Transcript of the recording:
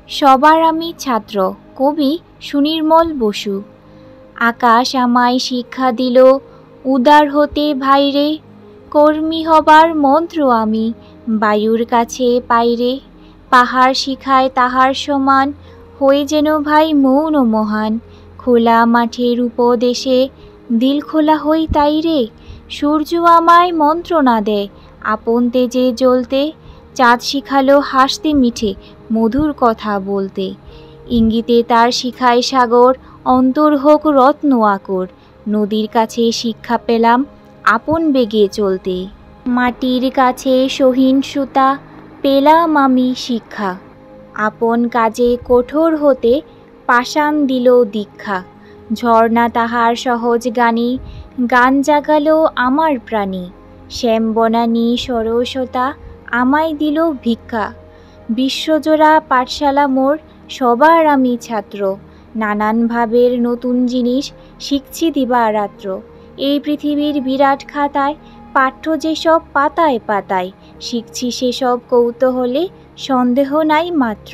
সবার আমি ছাত্র। কবি সুনির্মল বসু। আকাশ আমায় শিক্ষা দিল উদার হতে ভাইরে, কর্মী হবার মন্ত্র আমি বায়ুর কাছে পাইরে। পাহাড় শিখায় তাহার সমান, হয়ে যেন ভাই মৌন মহান। খোলা মাঠের উপদেশে দিল খোলা হই তাইরে। সূর্য আমায় মন্ত্রণা দেয় আপন তেজে জ্বলতে, চাঁদ শিখালো হাসতে মিঠে মধুর কথা বলতে। ইঙ্গিতে তার শিখায় সাগর, অন্তর হোক রত্ন আকর। নদীর কাছে শিক্ষা পেলাম আপন বেগে চলতে। মাটির কাছে সহিষ্ণুতা পেলাম আমি শিক্ষা, আপন কাজে কঠোর হতে পাষাণ দিল দীক্ষা। ঝর্ণা তাহার সহজ গানে গান জাগালো আমার প্রাণে, শ্যাম বনানী সরসতা আমায় দিল ভিক্ষা। বিশ্বজোড়া পাঠশালা মোর, সবার আমি ছাত্র। নানান ভাবের নতুন জিনিস শিখছি দিবারাত্র। এই পৃথিবীর বিরাট খাতায় পাঠ্য যেসব পাতায় পাতায়, শিখছি সেসব কৌতূহলে সন্দেহ নাই মাত্র।